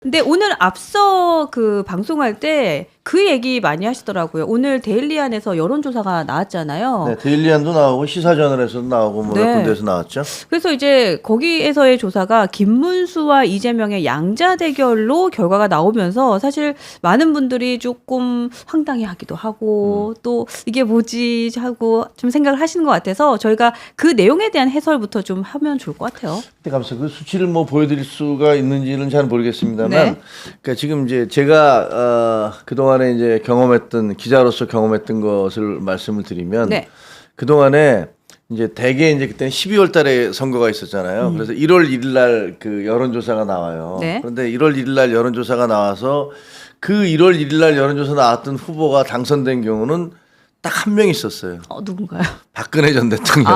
근데 오늘 앞서 그 방송할 때 그 얘기 많이 하시더라고요. 오늘 데일리안에서 여론조사가 나왔잖아요. 네, 데일리안도 나오고 시사저널에서도 나오고 뭐 몇 네. 군데에서 나왔죠. 그래서 이제 거기에서의 조사가 김문수와 이재명의 양자 대결로 결과가 나오면서 사실 많은 분들이 조금 황당해하기도 하고 또 이게 뭐지 하고 좀 생각을 하시는 것 같아서 저희가 그 내용에 대한 해설부터 좀 하면 좋을 것 같아요. 네, 감사합니다. 그 수치를 뭐 보여드릴 수가 있는지는 잘 모르겠습니다만, 네. 그러니까 지금 이제 제가 그동안에 이제 경험했던 기자로서 경험했던 것을 말씀을 드리면, 네. 그동안에 이제 대개 이제 그때 12월 달에 선거가 있었잖아요. 그래서 1월 1일 날 그 여론조사가 나와요. 네. 그런데 1월 1일 날 여론조사가 나와서 그 1월 1일 날 여론조사 나왔던 후보가 당선된 경우는 딱 한 명 있었어요. 누군가요? 박근혜 전 대통령.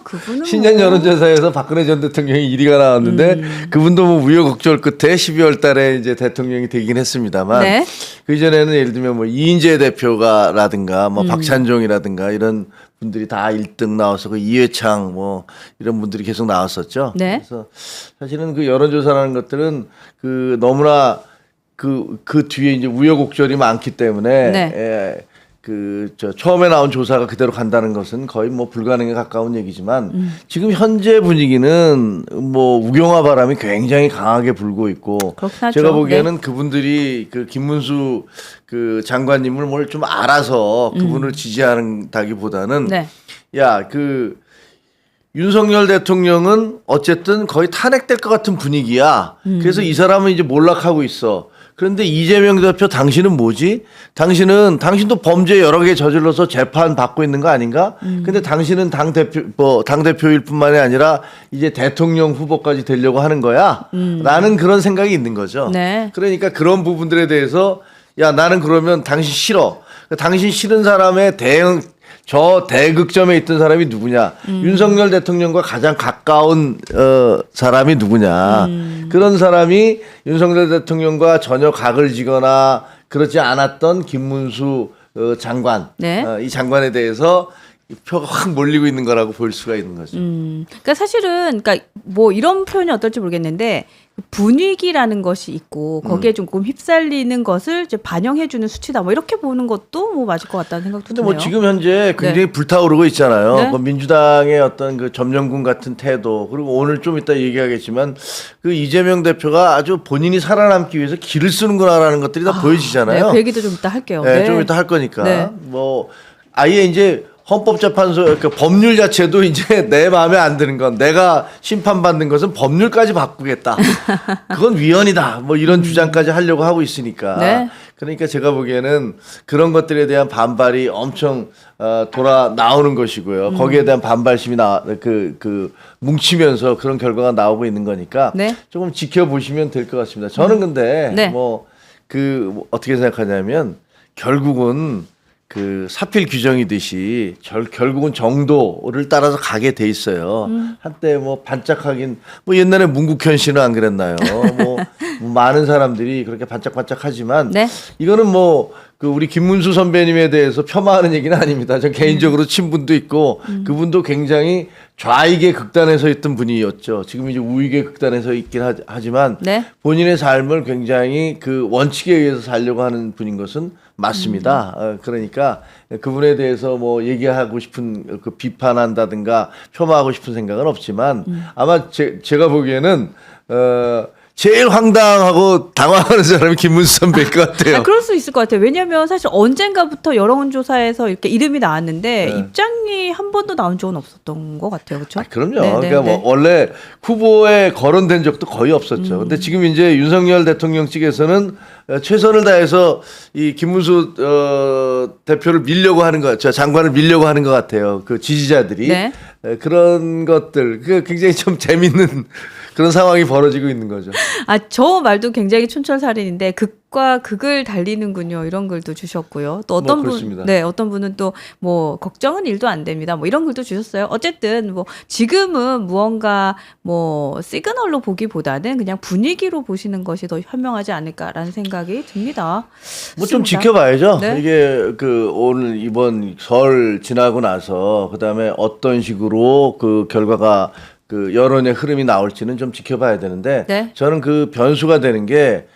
그분은 신년 여론조사에서 박근혜 전 대통령이 1위가 나왔는데 그분도 뭐 우여곡절 끝에 12월 달에 이제 대통령이 되긴 했습니다만 네. 그 이전에는 예를 들면 뭐 이인재 대표가라든가 뭐 박찬종이라든가 이런 분들이 다 1등 나와서 그 이회창 뭐 이런 분들이 계속 나왔었죠. 네. 그래서 사실은 그 여론조사라는 것들은 그 너무나 그 뒤에 이제 우여곡절이 많기 때문에 네. 처음에 나온 조사가 그대로 간다는 것은 거의 뭐 불가능에 가까운 얘기지만 지금 현재 분위기는 뭐 우경화 바람이 굉장히 강하게 불고 있고 그렇긴 하죠. 제가 보기에는 그분들이 그 김문수 그 장관님을 뭘 좀 알아서 그분을 지지한다기보다는 네. 윤석열 대통령은 어쨌든 거의 탄핵될 것 같은 분위기야. 그래서 이 사람은 이제 몰락하고 있어. 그런데 이재명 대표 당신은 뭐지? 당신도 범죄 여러 개 저질러서 재판 받고 있는 거 아닌가? 근데 당신은 당대표일 뿐만이 아니라 이제 대통령 후보까지 되려고 하는 거야? 라는 그런 생각이 있는 거죠. 네. 그러니까 그런 부분들에 대해서 야, 나는 그러면 당신 싫어. 당신 싫은 사람의 저 대극점에 있던 사람이 누구냐? 윤석열 대통령과 가장 가까운 사람이 누구냐? 그런 사람이 윤석열 대통령과 전혀 각을 지거나 그렇지 않았던 김문수 장관. 네. 이 장관에 대해서 표가 확 몰리고 있는 거라고 볼 수가 있는 거죠. 그러니까 사실은 그러니까 뭐 이런 표현이 어떨지 모르겠는데 분위기라는 것이 있고 거기에 조금 휩쓸리는 것을 이제 반영해주는 수치다. 뭐 이렇게 보는 것도 뭐 맞을 것 같다는 생각도 근데 드네요. 뭐 지금 현재 굉장히 네. 불타오르고 있잖아요. 네. 그 민주당의 어떤 그 점령군 같은 태도, 그리고 오늘 좀 이따 얘기하겠지만 그 이재명 대표가 아주 본인이 살아남기 위해서 길을 쓰는구나라는 것들이 다 보여지잖아요. 네, 그 얘기도 좀 이따 할게요. 네, 좀 이따 할 거니까. 네. 뭐 아예 이제 헌법재판소 그 법률 자체도 이제 내 마음에 안 드는 건 내가 심판받는 것은 법률까지 바꾸겠다. 그건 위헌이다. 뭐 이런 주장까지 하려고 하고 있으니까. 네. 그러니까 제가 보기에는 그런 것들에 대한 반발이 엄청 돌아 나오는 것이고요. 거기에 대한 반발심이 뭉치면서 그런 결과가 나오고 있는 거니까 네. 조금 지켜보시면 될 것 같습니다. 저는 근데 네. 어떻게 생각하냐면 결국은 그 사필 규정이듯이 결국은 정도를 따라서 가게 돼 있어요. 한때 뭐 반짝하긴 뭐 옛날에 문국현 씨는 안 그랬나요? 뭐 많은 사람들이 그렇게 반짝반짝하지만 네. 이거는 그 우리 김문수 선배님에 대해서 폄하하는 얘기는 아닙니다. 저 개인적으로 친분도 있고 그분도 굉장히 좌익의 극단에 서 있던 분이었죠. 지금 이제 우익의 극단에 서 있긴 하지만 네. 본인의 삶을 굉장히 그 원칙에 의해서 살려고 하는 분인 것은 맞습니다. 그러니까 그분에 대해서 뭐 얘기하고 싶은 그 비판한다든가 폄하하고 싶은 생각은 없지만 아마 제가 보기에는 제일 황당하고 당황하는 사람이 김문수 선배일 것 같아요. 그럴 수 있을 것 같아요. 왜냐하면 사실 언젠가부터 여론조사에서 이렇게 이름이 나왔는데 네. 입장이 한 번도 나온 적은 없었던 것 같아요. 그렇죠? 그럼요. 네, 그러니까 뭐 원래 후보에 거론된 적도 거의 없었죠. 근데 지금 이제 윤석열 대통령 측에서는 최선을 다해서 이 김문수 대표를 밀려고 하는 장관을 밀려고 하는 것 같아요. 그 지지자들이. 네. 그런 것들, 굉장히 좀 재밌는 그런 상황이 벌어지고 있는 거죠. 저 말도 굉장히 촌철살인인데 극과 극을 달리는군요. 이런 글도 주셨고요. 또 어떤 그렇습니다. 어떤 분은 또 뭐 걱정은 일도 안 됩니다. 뭐 이런 글도 주셨어요. 어쨌든 뭐 지금은 무언가 뭐 시그널로 보기보다는 그냥 분위기로 보시는 것이 더 현명하지 않을까라는 생각이 듭니다. 뭐 좀 좋습니다. 지켜봐야죠. 네. 이게 오늘 이번 설 지나고 나서 그다음에 어떤 식으로 그 결과가 그 여론의 흐름이 나올지는 좀 지켜봐야 되는데 네. 저는 그 변수가 되는 게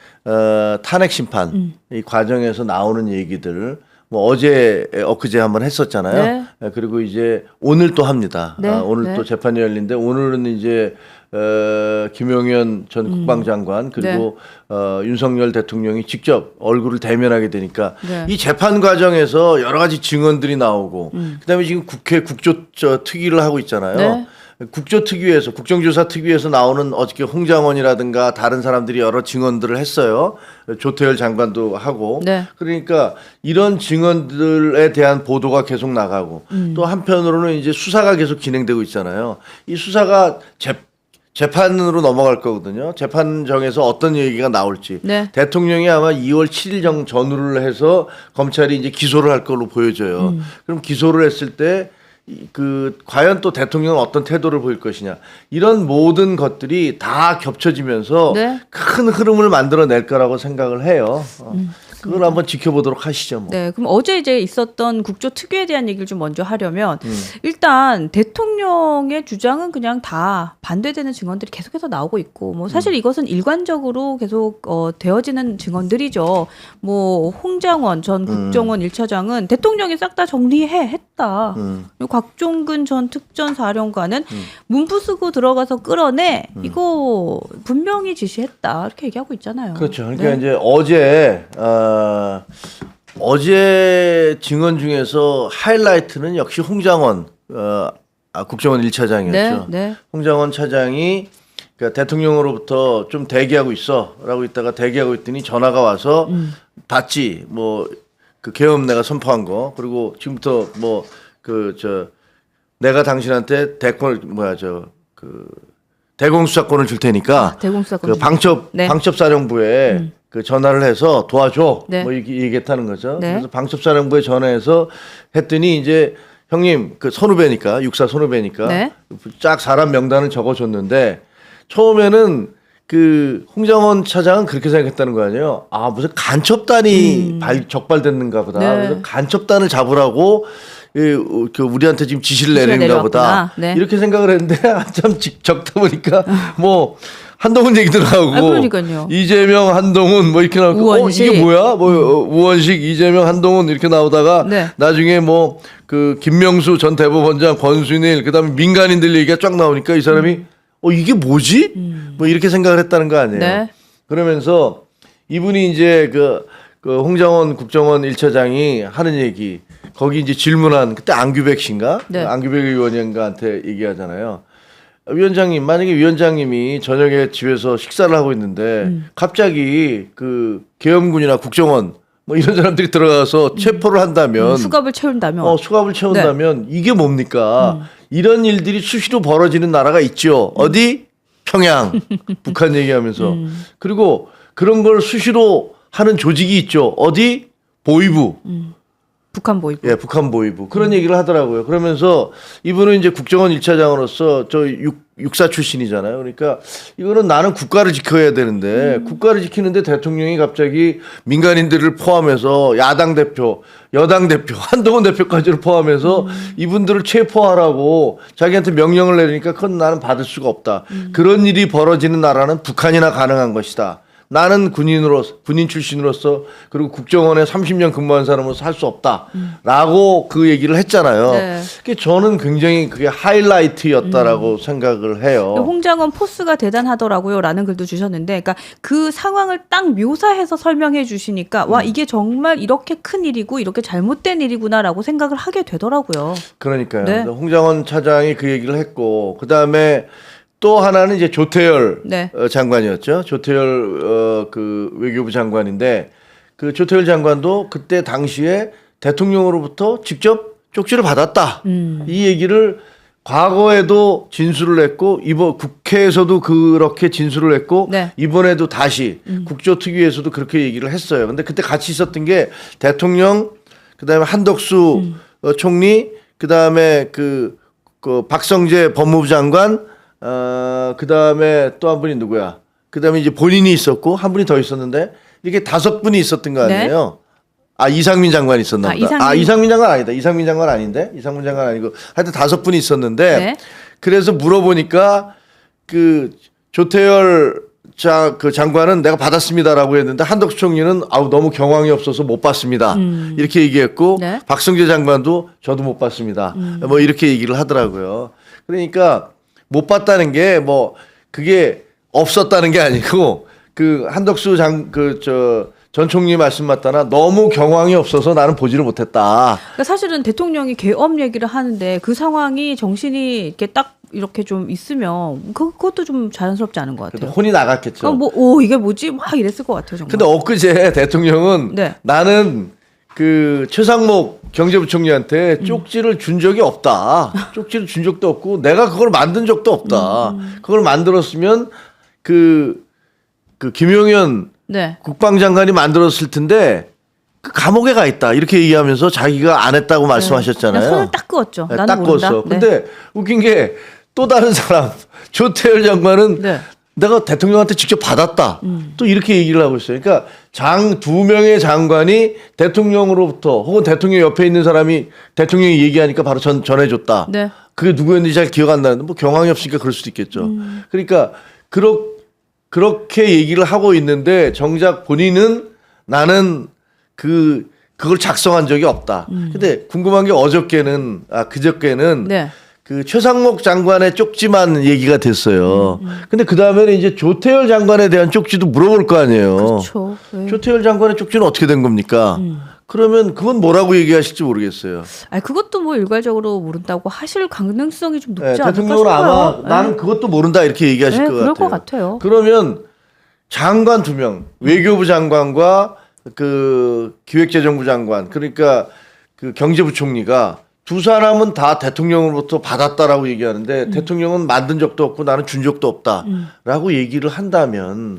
탄핵 심판 이 과정에서 나오는 얘기들 뭐 어제 엊그제 한번 했었잖아요. 그리고 이제 오늘 또 합니다. 네. 오늘 또 재판이 열린데 오늘은 이제 김용현 전 국방장관 그리고 윤석열 대통령이 직접 얼굴을 대면하게 되니까 네. 이 재판 과정에서 여러 가지 증언들이 나오고 그다음에 지금 국회 국조특위를 하고 있잖아요. 네. 국조특위에서 국정조사특위에서 나오는 어저께 홍장원이라든가 다른 사람들이 여러 증언들을 했어요. 조태열 장관도 하고. 네. 그러니까 이런 증언들에 대한 보도가 계속 나가고 또 한편으로는 이제 수사가 계속 진행되고 있잖아요. 이 수사가 재판으로 넘어갈 거거든요. 재판정에서 어떤 얘기가 나올지. 네. 대통령이 아마 2월 7일 전후를 해서 검찰이 이제 기소를 할 걸로 보여져요. 그럼 기소를 했을 때 과연 또 대통령은 어떤 태도를 보일 것이냐. 이런 모든 것들이 다 겹쳐지면서 네. 큰 흐름을 만들어낼 거라고 생각을 해요. 그걸 한번 지켜보도록 하시죠. 뭐. 네, 그럼 어제 이제 있었던 국조특위에 대한 얘기를 좀 먼저 하려면 일단 대통령의 주장은 그냥 다 반대되는 증언들이 계속해서 나오고 있고 뭐 사실 이것은 일관적으로 계속 되어지는 증언들이죠. 뭐 홍장원 전 국정원 1차장은 대통령이 싹 다 정리했다. 그리고 곽종근 전 특전사령관은 문부 쓰고 들어가서 끌어내 이거 분명히 지시했다 이렇게 얘기하고 있잖아요. 그렇죠. 그러니까 이제 어제 증언 중에서 하이라이트는 역시 홍장원 국정원 1차장이었죠. 네, 네. 홍장원 차장이 그러니까 대통령으로부터 좀 대기하고 있어라고 있다가 대기하고 있더니 전화가 와서 봤지 뭐 그 계엄 내가 선포한 거 그리고 지금부터 뭐 내가 당신한테 대공수사권을 줄 테니까 대공수사권 그 방첩사령부에 그 전화를 해서 도와줘. 네. 뭐 이렇게 얘기했다는 거죠. 네. 그래서 방첩사령부에 전화해서 했더니 이제 형님 그 선후배니까 육사 선후배니까 네. 쫙 사람 명단을 적어줬는데 처음에는 그 홍장원 차장은 그렇게 생각했다는 거 아니에요. 아 무슨 간첩단이 적발됐는가 보다. 네. 그래서 간첩단을 잡으라고 그 우리한테 지금 지시를 내리는가 보다. 네. 이렇게 생각을 했는데 한참 적다 보니까 뭐 한동훈 얘기도 나오고 그러니까요. 이재명 한동훈 뭐 이렇게 나오고 우원식. 이게 뭐야? 뭐 우원식 이재명 한동훈 이렇게 나오다가 네. 나중에 뭐 그 김명수 전 대법원장 권순일 그다음에 민간인들 얘기가 쫙 나오니까 이 사람이 이게 뭐지? 뭐 이렇게 생각을 했다는 거 아니에요. 네. 그러면서 이분이 이제 그 홍장원 국정원 1차장이 하는 얘기 거기 이제 질문한 그때 안규백 씨인가? 네. 안규백 의원님한테 얘기하잖아요. 위원장님 만약에 위원장님이 저녁에 집에서 식사를 하고 있는데 갑자기 그 계엄군이나 국정원 뭐 이런 사람들이 들어가서 체포를 한다면 수갑을 채운다면 수갑을 채운다면 이게 뭡니까? 이런 일들이 수시로 벌어지는 나라가 있죠. 어디? 평양. 북한 얘기하면서. 그리고 그런 걸 수시로 하는 조직이 있죠. 어디? 보위부. 북한 보이고. 예, 북한 보위부. 그런 얘기를 하더라고요. 그러면서 이분은 이제 국정원 1차장으로서 육사 출신이잖아요. 그러니까 이거는 나는 국가를 지켜야 되는데 국가를 지키는데 대통령이 갑자기 민간인들을 포함해서 야당 대표, 여당 대표, 한동훈 대표까지를 포함해서 이분들을 체포하라고 자기한테 명령을 내리니까 그건 나는 받을 수가 없다. 그런 일이 벌어지는 나라는 북한이나 가능한 것이다. 나는 군인 출신으로서 그리고 국정원에 30년 근무한 사람으로서 할 수 없다라고 그 얘기를 했잖아요. 네. 그게 저는 굉장히 그게 하이라이트였다라고 생각을 해요. 홍장원 포스가 대단하더라고요라는 글도 주셨는데, 그러니까 그 상황을 딱 묘사해서 설명해 주시니까 와 이게 정말 이렇게 큰 일이고 이렇게 잘못된 일이구나라고 생각을 하게 되더라고요. 그러니까요. 네. 홍장원 차장이 그 얘기를 했고 그 다음에 또 하나는 이제 조태열 네. 장관이었죠. 조태열 그 외교부 장관인데 그 조태열 장관도 그때 당시에 대통령으로부터 직접 쪽지를 받았다. 이 얘기를 과거에도 진술을 했고 이번 국회에서도 그렇게 진술을 했고 네. 이번에도 다시 국조특위에서도 그렇게 얘기를 했어요. 근데 그때 같이 있었던 게 대통령 그다음에 한덕수 총리 그다음에 그 박성재 법무부 장관 그 다음에 또 한 분이 누구야? 그 다음에 이제 본인이 있었고 한 분이 더 있었는데 이렇게 5분이 있었던 거 아니에요? 네? 이상민 장관이 있었나 보다. 이상민 장관 아니다. 이상민 장관 아닌데? 이상민 장관 아니고 하여튼 5분이 있었는데 네. 그래서 물어보니까 그 조태열 그 장관은 내가 받았습니다라고 했는데 한덕수 총리는 너무 경황이 없어서 못 받습니다. 이렇게 얘기했고 네. 박성재 장관도 저도 못 받습니다. 뭐 이렇게 얘기를 하더라고요. 그러니까 못 받다는 게 뭐 그게 없었다는 게 아니고 그 한덕수 전 총리 말씀 맞다나 너무 경황이 없어서 나는 보지를 못했다. 그러니까 사실은 대통령이 계엄 얘기를 하는데 그 상황이 정신이 이렇게 딱 이렇게 좀 있으면 그것도 좀 자연스럽지 않은 것 같아요. 혼이 나갔겠죠. 이게 뭐지? 막 이랬을 것 같아요, 정말. 근데 엊그제 대통령은 네. 나는 그 최상목 경제부총리한테 쪽지를 준 적이 없다. 쪽지를 준 적도 없고 내가 그걸 만든 적도 없다. 그걸 만들었으면 그 김용현 네. 국방장관이 만들었을 텐데 그 감옥에 가 있다. 이렇게 얘기하면서 자기가 안 했다고 말씀하셨잖아요. 그냥 손을 딱 그었죠. 네, 나는 딱 모른다. 그었어. 네. 근데 웃긴 게 또 다른 사람 조태열 장관은 네. 내가 대통령한테 직접 받았다. 또 이렇게 얘기를 하고 있어요. 그러니까 두 명의 장관이 대통령으로부터 혹은 대통령 옆에 있는 사람이 대통령이 얘기하니까 바로 전해줬다. 네. 그게 누구였는지 잘 기억 안 나는데 뭐 경황이 없으니까 그럴 수도 있겠죠. 그러니까 그렇게 얘기를 하고 있는데 정작 본인은 나는 그걸 작성한 적이 없다. 근데 궁금한 게 그저께는 네. 그 최상목 장관의 쪽지만 얘기가 됐어요. 근데 그 다음에는 이제 조태열 장관에 대한 쪽지도 물어볼 거 아니에요. 그렇죠. 네. 조태열 장관의 쪽지는 어떻게 된 겁니까? 그러면 그건 뭐라고 얘기하실지 모르겠어요. 아니 그것도 뭐 일괄적으로 모른다고 하실 가능성이 좀 높지 네, 않을까 대통령은 싶어요. 아마 네. 나는 그것도 모른다 이렇게 얘기하실 것 그럴 같아요. 것 같아요. 그러면 장관 2명, 외교부 장관과 그 기획재정부 장관, 그러니까 그 경제부총리가 두 사람은 다 대통령으로부터 받았다라고 얘기하는데 대통령은 만든 적도 없고 나는 준 적도 없다라고 얘기를 한다면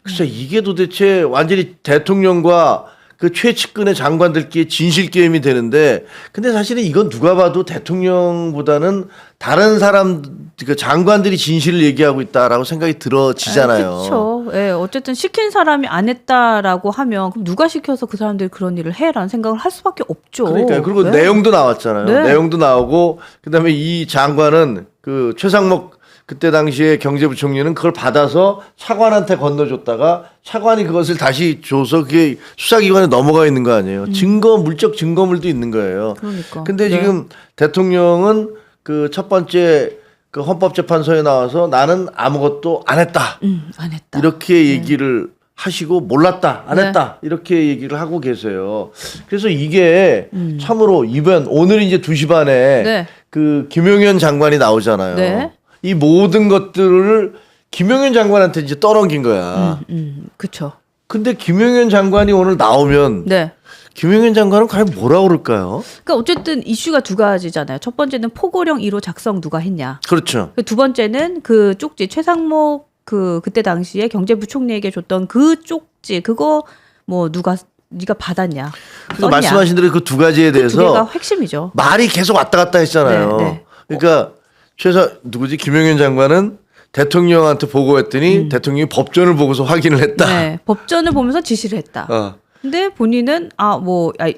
글쎄 이게 도대체 완전히 대통령과 그 최측근의 장관들끼리 진실 게임이 되는데 근데 사실은 이건 누가 봐도 대통령보다는 다른 사람 그 장관들이 진실을 얘기하고 있다라고 생각이 들어지잖아요. 그렇죠. 예, 어쨌든 시킨 사람이 안 했다라고 하면 그럼 누가 시켜서 그 사람들이 그런 일을 해라는 생각을 할 수밖에 없죠. 그러니까요. 그리고 네. 내용도 나왔잖아요. 네. 내용도 나오고 그다음에 이 장관은 그 최상목 그때 당시에 경제부총리는 그걸 받아서 차관한테 건너줬다가 차관이 그것을 다시 줘서 그게 수사기관에 넘어가 있는 거 아니에요. 물적 증거물도 있는 거예요. 그러니까. 근데 네. 지금 대통령은 그 첫 번째 그 헌법재판소에 나와서 나는 아무것도 안 했다. 안 했다. 이렇게 얘기를 하시고 몰랐다, 안 네. 했다 이렇게 얘기를 하고 계세요. 그래서 이게 참으로 오늘 이제 2시 반에 네. 그 김용현 장관이 나오잖아요. 네. 이 모든 것들을 김용현 장관한테 이제 떠넘긴 거야. 그렇죠. 근데 김용현 장관이 오늘 나오면 네. 김용현 장관은 과연 뭐라 그럴까요? 그러니까 어쨌든 이슈가 두 가지잖아요. 첫 번째는 포고령 1호 작성 누가 했냐. 그렇죠. 두 번째는 그 쪽지 최상목 그때 당시에 경제부총리에게 줬던 그 쪽지 그거 뭐 네가 받았냐. 그래서 썼냐. 말씀하신 대로 그 두 가지에 그 두 개가 대해서 핵심이죠. 말이 계속 왔다 갔다 했잖아요. 네, 네. 그러니까 누구지? 김용현 장관은 대통령한테 보고했더니 대통령이 법전을 보고서 확인을 했다. 네, 법전을 보면서 지시를 했다. 근데 본인은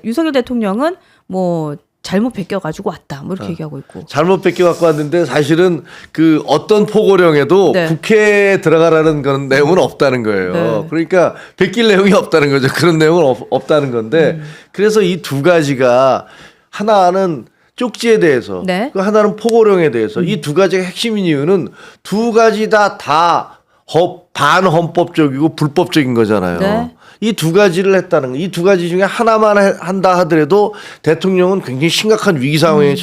윤석열 대통령은 뭐 잘못 베껴가지고 왔다. 뭐 이렇게 얘기하고 있고. 잘못 뺏겨 갖고 왔는데 사실은 그 어떤 포고령에도 네. 국회에 들어가라는 그런 내용은 없다는 거예요. 네. 그러니까 베낄 내용이 없다는 거죠. 그런 내용은 없다는 건데 그래서 이 두 가지가 하나는 쪽지에 대해서 네. 그 하나는 포고령에 대해서 이 두 가지가 핵심인 이유는 두 가지 다 반헌법적이고 불법적인 거잖아요. 네. 이 두 가지를 했다는 거. 이 두 가지 중에 하나만 한다 하더라도 대통령은 굉장히 심각한 위기 상황에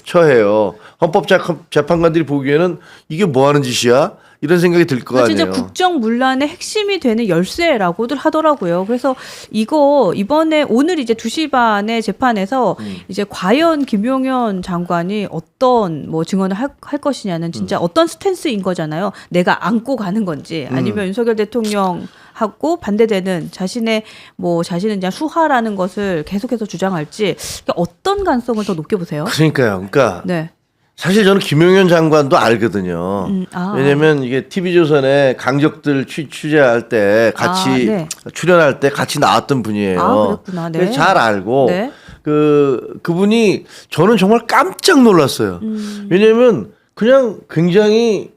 처해요. 헌법재판관들이 보기에는 이게 뭐 하는 짓이야? 이런 생각이 들 거 아니에요. 진짜 국정 문란의 핵심이 되는 열쇠라고들 하더라고요. 그래서 이번에 오늘 이제 2시 반에 재판에서 이제 과연 김용현 장관이 어떤 뭐 증언을 할 것이냐는 진짜 어떤 스탠스인 거잖아요. 내가 안고 가는 건지 아니면 윤석열 대통령하고 반대되는 자신은 그냥 수하라는 것을 계속해서 주장할지 어떤 가능성을 더 높게 보세요? 그러니까요. 그러니까 네. 사실 저는 김용현 장관도 알거든요. 왜냐면 이게 TV조선에 강적들 취재할 때 같이 네. 출연할 때 같이 나왔던 분이에요. 그랬구나. 네. 그래서 잘 알고 네. 그분이 저는 정말 깜짝 놀랐어요. 왜냐면 그냥 굉장히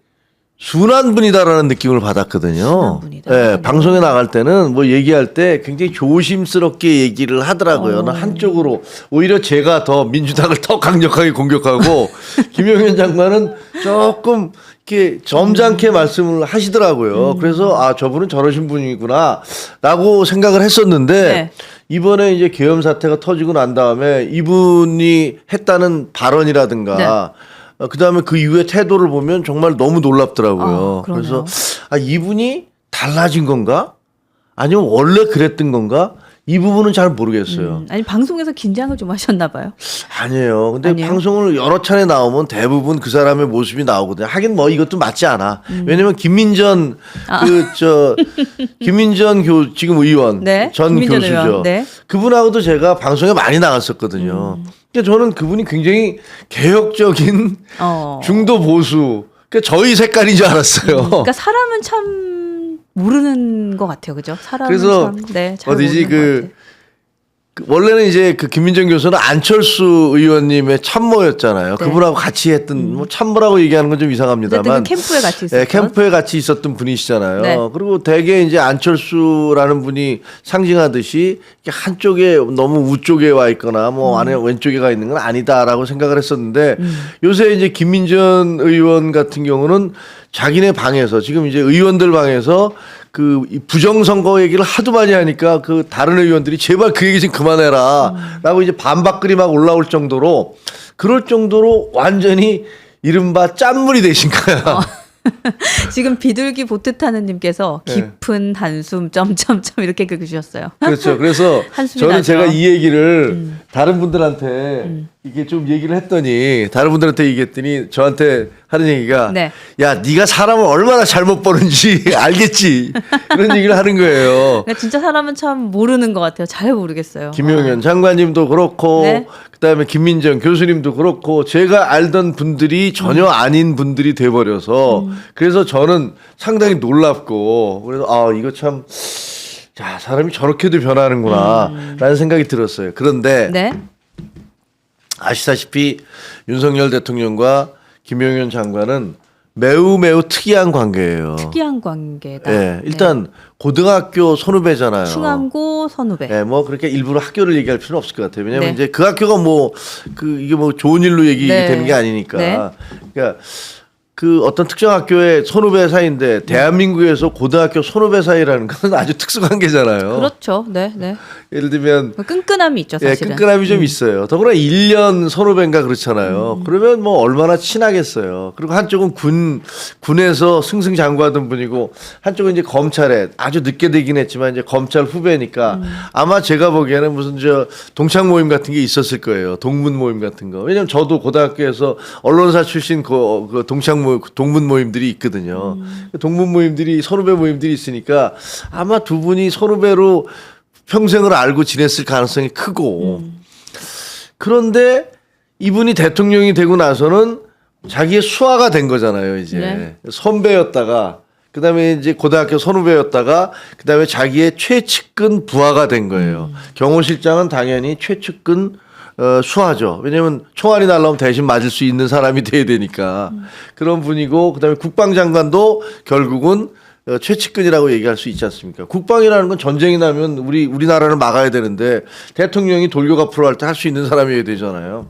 순한 분이다라는 느낌을 받았거든요. 순한 분이다. 네, 방송에 나갈 때는 뭐 얘기할 때 굉장히 조심스럽게 얘기를 하더라고요. 한쪽으로 오히려 제가 더 민주당을 더 강력하게 공격하고 김용현 장관은 조금 이렇게 점잖게 말씀을 하시더라고요. 그래서 아 저분은 저러신 분이구나라고 생각을 했었는데 네. 이번에 이제 계엄 사태가 터지고 난 다음에 이분이 했다는 발언이라든가. 그다음에 그 이후의 태도를 보면 정말 너무 놀랍더라고요. 그러네요. 그래서 아 이분이 달라진 건가? 아니면 원래 그랬던 건가? 이 부분은 잘 모르겠어요. 아니 방송에서 긴장을 좀 하셨나 봐요. 아니에요. 근데 아니에요? 방송을 여러 차례 나오면 대부분 그 사람의 모습이 나오거든요. 하긴 뭐 이것도 맞지 않아. 왜냐면 김민전 김민전 지금 의원 네, 전 김민전 교수죠. 의원. 네. 그분하고도 제가 방송에 많이 나갔었거든요. 근데 저는 그분이 굉장히 개혁적인 중도 보수. 그러니까 저희 색깔인 줄 알았어요. 그러니까 사람은 참 모르는 것 같아요, 그죠? 사람은 그래서 참, 네, 잘 어디지 모르는 것 같아요. 원래는 이제 그 김민정 교수는 안철수 의원님의 참모였잖아요. 그분하고 같이 했던 뭐 참모라고 얘기하는 건 좀 어쨌든 이상합니다만 그 캠프에 같이 있었던. 네, 캠프에 같이 있었던 분이시잖아요. 네. 그리고 대개 이제 안철수라는 분이 상징하듯이 이렇게 한쪽에 너무 우쪽에 와 있거나 뭐 안에 왼쪽에 가 있는 건 아니다라고 생각을 했었는데 요새 이제 김민전 의원 같은 경우는 자기네 방에서 지금 이제 의원들 방에서 그 부정선거 얘기를 하도 많이 하니까 그 다른 의원들이 제발 그 얘기 좀 그만해라 라고 이제 반박글이 막 올라올 정도로 그럴 정도로 완전히 이른바 짠물이 되신 거야. 지금 비둘기 보트 타는 님께서 깊은 한숨 점점점 이렇게 긁으셨어요. 그렇죠. 그래서 한숨이 저는 나죠. 제가 이 얘기를 다른 분들한테 이게 좀 얘기를 했더니 다른 분들한테 얘기했더니 저한테 하는 얘기가 네. 야 네가 사람을 얼마나 잘못 보는지 알겠지 이런 얘기를 하는 거예요. 그러니까 진짜 사람은 참 모르는 것 같아요. 잘 모르겠어요. 김용현 장관님도 그렇고 네. 그다음에 김민정 교수님도 그렇고 제가 알던 분들이 전혀 아닌 분들이 돼버려서 그래서 저는 상당히 놀랍고 그래서 아 이거 참 야, 사람이 저렇게도 변하는구나 라는 생각이 들었어요. 그런데 네. 아시다시피 윤석열 대통령과 김용현 장관은 매우 특이한 관계예요. 특이한 관계다. 예, 일단 고등학교 선후배잖아요. 충암고 선후배. 예, 뭐 그렇게 일부러 학교를 얘기할 필요는 없을 것 같아요. 왜냐면 네. 이제 그 학교가 뭐 이게 뭐 좋은 일로 얘기되는 네. 게 아니니까. 네. 그러니까 그 어떤 특정 학교의 선후배 사이인데 대한민국에서 고등학교 선후배 사이라는 건 아주 특수관계잖아요. 그렇죠. 네, 네. 예를 들면 끈끈함이 있죠, 예, 사실은. 끈끈함이 좀 있어요. 더구나 1년 선후배인가 그렇잖아요. 그러면 뭐 얼마나 친하겠어요. 그리고 한쪽은 군에서 승승장구하던 분이고 한쪽은 이제 검찰에 아주 늦게 되긴 했지만 이제 검찰 후배니까 아마 제가 보기에는 무슨 동창 모임 같은 게 있었을 거예요. 동문 모임 같은 거. 왜냐면 저도 고등학교에서 언론사 출신 그 동문 모임들이 있거든요. 동문 모임들이 선후배 모임들이 있으니까 아마 두 분이 선후배로 평생을 알고 지냈을 가능성이 크고 그런데 이분이 대통령이 되고 나서는 자기의 수하가 된 거잖아요. 이제 네. 선배였다가 그다음에 이제 고등학교 선후배였다가 그다음에 자기의 최측근 부하가 된 거예요. 경호실장은 당연히 최측근 수하죠. 왜냐하면 총알이 날라오면 대신 맞을 수 있는 사람이 돼야 되니까 그런 분이고 그다음에 국방장관도 결국은 최측근이라고 얘기할 수 있지 않습니까? 국방이라는 건 전쟁이 나면 우리나라를 막아야 되는데 대통령이 돌격 앞으로 할 때 할 수 있는 사람이어야 되잖아요.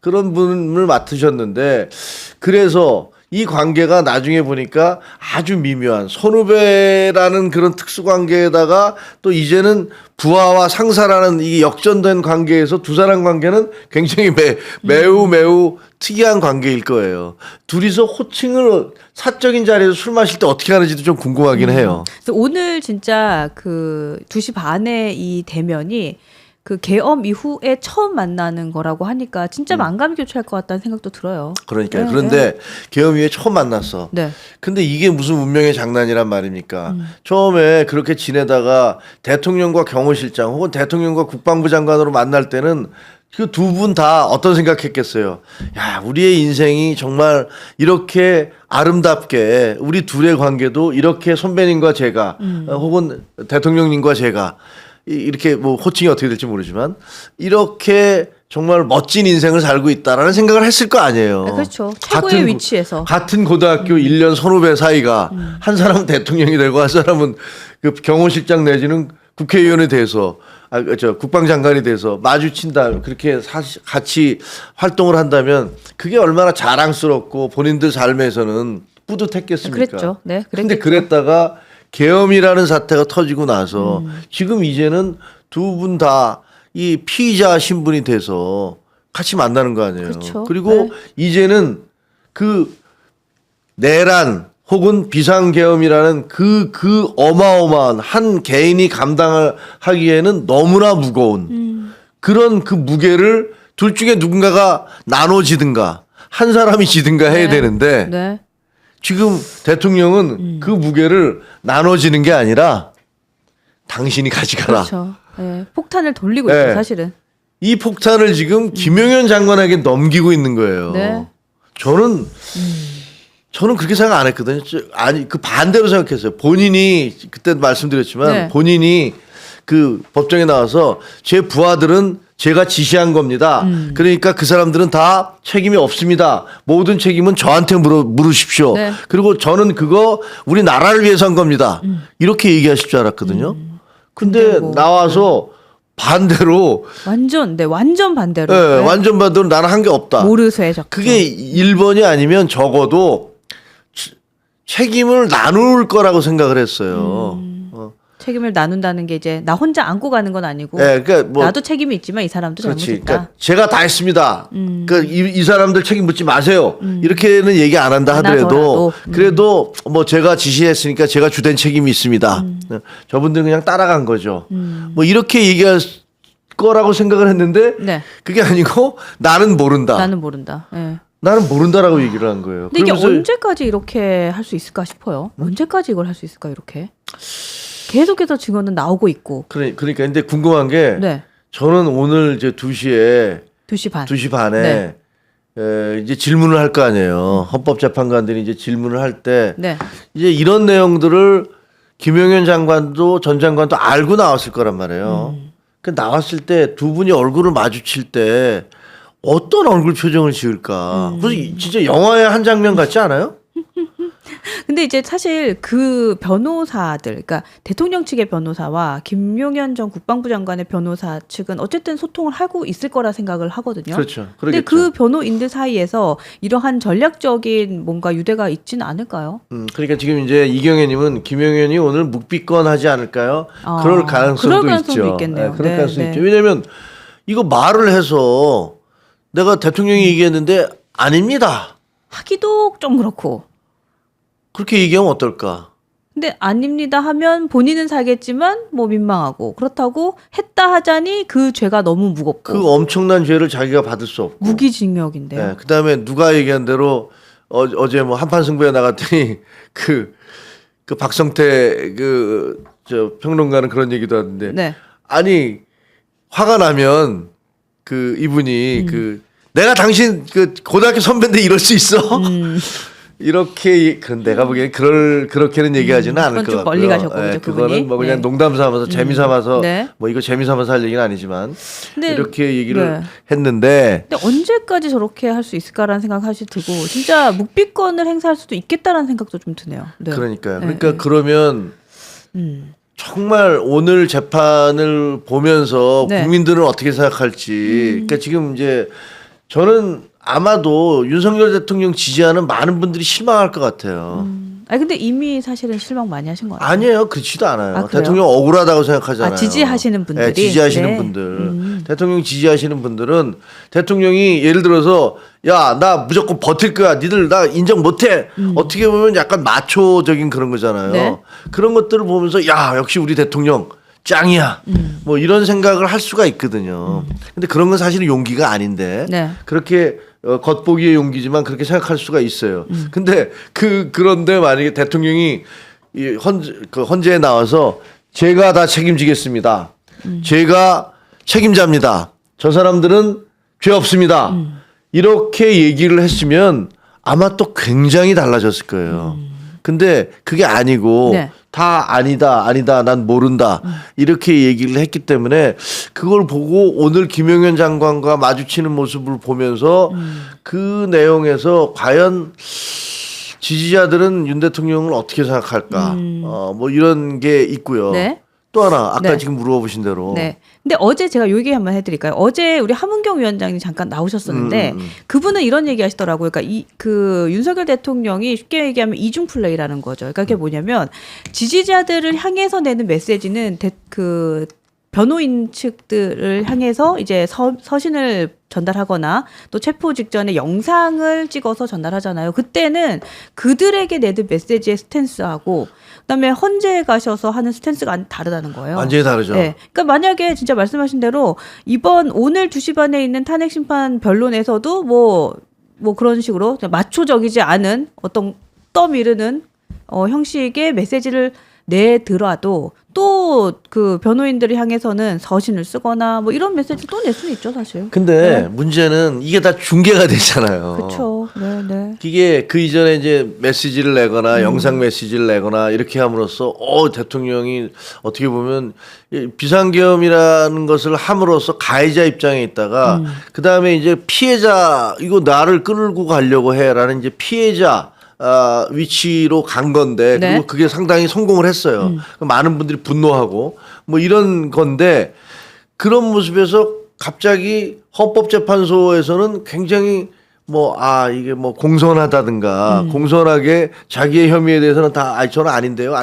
그런 분을 맡으셨는데 그래서 이 관계가 나중에 보니까 아주 미묘한 선후배라는 그런 특수관계에다가 또 이제는 부하와 상사라는 이 역전된 관계에서 두 사람 관계는 굉장히 매우 특이한 관계일 거예요. 둘이서 호칭을 사적인 자리에서 술 마실 때 어떻게 하는지도 좀 궁금하긴 해요. 그래서 오늘 진짜 그 2시 반에 이 대면이 그 계엄 이후에 처음 만나는 거라고 하니까 진짜 만감이 교차할 것 같다는 생각도 들어요. 그러니까요. 네, 그런데 계엄 이후에 처음 만났어. 네. 근데 이게 무슨 운명의 장난이란 말입니까? 처음에 그렇게 지내다가 대통령과 경호실장 혹은 대통령과 국방부 장관으로 만날 때는 그 두 분 다 어떤 생각했겠어요? 야, 우리의 인생이 정말 이렇게 아름답게 우리 둘의 관계도 이렇게 선배님과 제가 혹은 대통령님과 제가 이렇게 뭐 호칭이 어떻게 될지 모르지만 이렇게 정말 멋진 인생을 살고 있다라는 생각을 했을 거 아니에요. 그렇죠. 최고의 위치에서. 같은 고등학교 1년 선후배 사이가 한 사람은 대통령이 되고 한 사람은 그 경호실장 내지는 국회의원이 돼서 국방장관이 돼서 마주친다. 그렇게 같이 활동을 한다면 그게 얼마나 자랑스럽고 본인들 삶에서는 뿌듯했겠습니까? 그랬죠. 네, 그런데 그랬겠죠. 그랬다가 계엄이라는 사태가 터지고 나서 지금 이제는 두 분 다 이 피의자 신분이 돼서 같이 만나는 거 아니에요. 그렇죠. 그리고 네. 이제는 그 내란 혹은 비상계엄이라는 그 어마어마한 한 개인이 감당을 하기에는 너무나 무거운 그런 그 무게를 둘 중에 누군가가 나눠지든가 한 사람이 지든가 해야 네. 되는데 네. 지금 대통령은 그 무게를 나눠지는 게 아니라 당신이 가져가라. 그렇죠. 네. 폭탄을 돌리고 네. 있죠, 사실은. 이 폭탄을 지금 김용현 장관에게 넘기고 있는 거예요. 네. 저는 그렇게 생각 안 했거든요. 아니 그 반대로 생각했어요. 본인이 그때 말씀드렸지만 네. 본인이 그 법정에 나와서 제 부하들은 제가 지시한 겁니다. 그러니까 그 사람들은 다 책임이 없습니다. 모든 책임은 저한테 물으십시오. 네. 그리고 저는 그거 우리 나라를 위해서 한 겁니다. 이렇게 얘기하실 줄 알았거든요. 근데 근데 뭐, 나와서 반대로 완전 반대로. 네, 네. 완전 반대로 나는 한 게 없다. 모르쇠 작전. 그게 1번이 아니면 적어도 책임을 나눌 거라고 생각을 했어요. 책임을 나눈다는 게 이제 나 혼자 안고 가는 건 아니고 네, 그러니까 뭐 나도 책임이 있지만 이 사람도 그렇지. 잘못했다. 그러니까 제가 다 했습니다. 그러니까 이 사람들 책임 묻지 마세요. 이렇게는 얘기 안 한다 안 하더라도 하더라도. 그래도 뭐 제가 지시했으니까 제가 주된 책임이 있습니다. 저분들은 그냥 따라간 거죠. 뭐 이렇게 얘기할 거라고 생각을 했는데 네. 그게 아니고 나는 모른다. 나는 모른다. 네. 나는 모른다라고 얘기를 한 거예요. 근데 이게 그러면서 언제까지 이렇게 할 수 있을까 싶어요. 언제까지 이걸 할 수 있을까 이렇게. 계속해서 증언은 나오고 있고. 그러니까 근데 궁금한 게 네. 저는 오늘 이제 2시에 2시 반. 2시 반에 네. 이제 질문을 할 거 아니에요. 헌법재판관들이 이제 질문을 할 때 네. 이제 이런 내용들을 김용현 장관도 전 장관도 알고 나왔을 거란 말이에요. 그 나왔을 때 두 분이 얼굴을 마주칠 때 어떤 얼굴 표정을 지을까? 그래서 진짜 영화의 한 장면 같지 않아요? 근데 이제 사실 그 변호사들, 그러니까 대통령 측의 변호사와 김용현 전 국방부 장관의 변호사 측은 어쨌든 소통을 하고 있을 거라 생각을 하거든요. 그렇죠. 근데 그러겠죠. 그 변호인들 사이에서 이러한 전략적인 뭔가 유대가 있지는 않을까요? 그러니까 지금 이제 이경혜님은 김용현이 오늘 묵비권 하지 않을까요? 아, 그럴 가능성도 그럴 가능성도 있죠. 있겠네요. 그럴 네, 가능성도 네. 있죠. 왜냐하면 이거 말을 해서 내가 대통령이 얘기했는데 아닙니다. 하기도 좀 그렇고. 그렇게 얘기하면 어떨까? 근데 아닙니다 하면 본인은 살겠지만 뭐 민망하고 그렇다고 했다 하자니 그 죄가 너무 무겁고 그 엄청난 죄를 자기가 받을 수 없고. 무기징역인데요. 네, 그다음에 누가 얘기한 대로 어제 뭐 한판 승부에 나갔더니 그 박성태 저 평론가는 그런 얘기도 하는데 네. 아니 화가 나면 그 이분이 내가 당신 그 고등학교 선배인데 이럴 수 있어? 이렇게 내가 보기엔 그렇게는 얘기하지는 않을 그건 것 좀 같고요. 멀리 가셨고, 그죠, 그거는 그분이? 뭐 그냥 네. 농담 삼아서 재미 삼아서 네. 뭐 이거 재미 삼아서 할 얘기는 아니지만 근데 이렇게 얘기를 네. 했는데 근데 언제까지 저렇게 할 수 있을까라는 생각이 사실 들고 진짜 묵비권을 행사할 수도 있겠다라는 생각도 좀 드네요. 네. 그러니까요. 네, 그러니까 네. 그러면 음. 정말 오늘 재판을 보면서 네. 국민들은 어떻게 생각할지. 그러니까 지금 이제 저는 아마도 윤석열 대통령 지지하는 많은 분들이 실망할 것 같아요. 아니 근데 이미 사실은 실망 많이 하신 것 같아요. 아니에요. 그렇지도 않아요. 아, 그래요? 대통령 억울하다고 생각하잖아요. 아, 지지하시는 분들이? 네, 지지하시는 네. 분들. 대통령 지지하시는 분들은 대통령이 예를 들어서 야, 나 무조건 버틸 거야. 니들 나 인정 못해. 어떻게 보면 약간 마초적인 그런 거잖아요. 네. 그런 것들을 보면서 야, 역시 우리 대통령 짱이야. 뭐 이런 생각을 할 수가 있거든요. 근데 그런 건 사실은 용기가 아닌데 네. 그렇게 겉보기의 용기지만 그렇게 생각할 수가 있어요. 근데 그런데 만약에 대통령이 이 헌재에 나와서 제가 다 책임지겠습니다. 제가 책임자입니다. 저 사람들은 죄 없습니다. 이렇게 얘기를 했으면 아마 또 굉장히 달라졌을 거예요. 근데 그게 아니고 네. 다 아니다, 난 모른다. 이렇게 얘기를 했기 때문에 그걸 보고 오늘 김용현 장관과 마주치는 모습을 보면서 그 내용에서 과연 지지자들은 윤 대통령을 어떻게 생각할까? 뭐 이런 게 있고요. 네. 또 하나 아까 네. 지금 물어보신 대로 네. 근데 어제 제가 요 얘기 한번 해드릴까요? 어제 우리 함은경 위원장님 잠깐 나오셨었는데 그분은 이런 얘기 하시더라고요. 그러니까 그 윤석열 대통령이 쉽게 얘기하면 이중 플레이라는 거죠. 그러니까 그게 뭐냐면 지지자들을 향해서 내는 메시지는 그 변호인 측들을 향해서 이제 서신을 전달하거나 또 체포 직전에 영상을 찍어서 전달하잖아요. 그때는 그들에게 내는 메시지의 스탠스하고 그다음에 헌재에 가셔서 하는 스탠스가 다르다는 거예요. 완전히 다르죠. 네. 그러니까 만약에 진짜 말씀하신 대로 오늘 2시 반에 있는 탄핵 심판 변론에서도 뭐 그런 식으로 마초적이지 않은 어떤 떠미르는 형식의 메시지를 내더라도 또 그 변호인들을 향해서는 서신을 쓰거나 뭐 이런 메시지 또 낼 수는 있죠, 사실. 근데 문제는 이게 다 중계가 되잖아요. 그렇죠. 네, 네. 이게 그 이전에 이제 메시지를 내거나 영상 메시지를 내거나 이렇게 함으로써 대통령이 어떻게 보면 비상계엄이라는 것을 함으로써 가해자 입장에 있다가 그 다음에 이제 피해자 이거 나를 끌고 가려고 해라는 이제 피해자 위치로 간 건데 네. 그리고 그게 상당히 성공을 했어요. 많은 분들이 분노하고 뭐 이런 건데 그런 모습에서 갑자기 헌법재판소에서는 굉장히 이게 공손하다든가 공손하게 자기의 혐의에 대해서는 저는 아닌데요.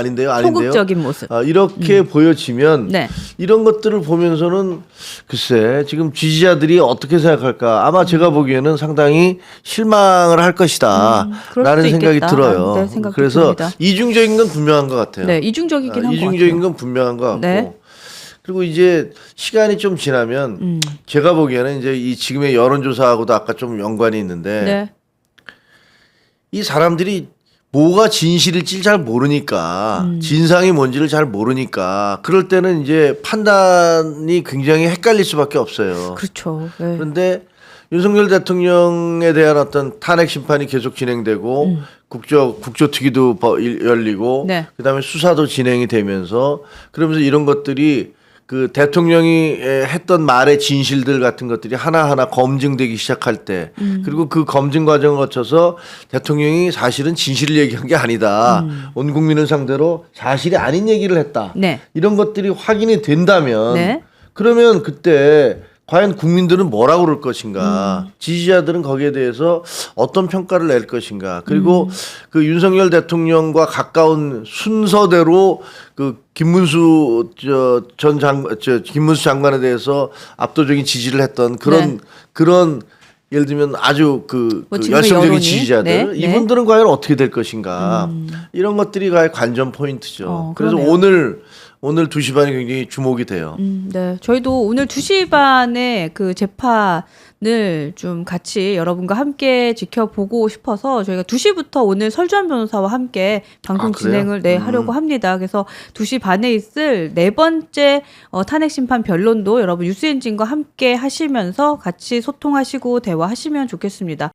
소극적인 모습. 이렇게 보여지면 네. 이런 것들을 보면서는 글쎄 지금 지지자들이 어떻게 생각할까 아마 제가 보기에는 상당히 실망을 할 것이다 그럴 라는 수도 생각이 있겠다. 들어요. 네, 생각도 그래서 듭니다. 이중적인 건 분명한 것 같아요. 네, 이중적이긴 한 것 같아요. 이중적인 건 분명한 것 같고 네. 그리고 이제 시간이 좀 지나면 제가 보기에는 이제 이 지금의 여론조사하고도 아까 좀 연관이 있는데 네. 이 사람들이 뭐가 진실일지 잘 모르니까 진상이 뭔지를 잘 모르니까 그럴 때는 이제 판단이 굉장히 헷갈릴 수밖에 없어요. 그렇죠. 네. 그런데 윤석열 대통령에 대한 어떤 탄핵 심판이 계속 진행되고 국조특위도 열리고 네. 그다음에 수사도 진행이 되면서 그러면서 이런 것들이 그 대통령이 했던 말의 진실들 같은 것들이 하나하나 검증되기 시작할 때 그리고 그 검증 과정을 거쳐서 대통령이 사실은 진실을 얘기한 게 아니다. 온 국민을 상대로 사실이 아닌 얘기를 했다. 네. 이런 것들이 확인이 된다면 네. 그러면 그때 과연 국민들은 뭐라고 그럴 것인가 지지자들은 거기에 대해서 어떤 평가를 낼 것인가 그리고 그 윤석열 대통령과 가까운 순서대로 그 김문수 김문수 장관에 대해서 압도적인 지지를 했던 그런 예를 들면 아주 그 지금의 열성적인 여론이? 지지자들 네. 이분들은 과연 어떻게 될 것인가 이런 것들이 과연 관전 포인트죠. 그래서 그러네요. 오늘 2시 반이 굉장히 주목이 돼요. 네. 저희도 오늘 2시 반에 그 재판을 좀 같이 여러분과 함께 지켜보고 싶어서 저희가 2시부터 오늘 설주한 변호사와 함께 방송 진행을 하려고 합니다. 그래서 2시 반에 있을 4번째 탄핵 심판 변론도 여러분 뉴스엔진과 함께 하시면서 같이 소통하시고 대화하시면 좋겠습니다.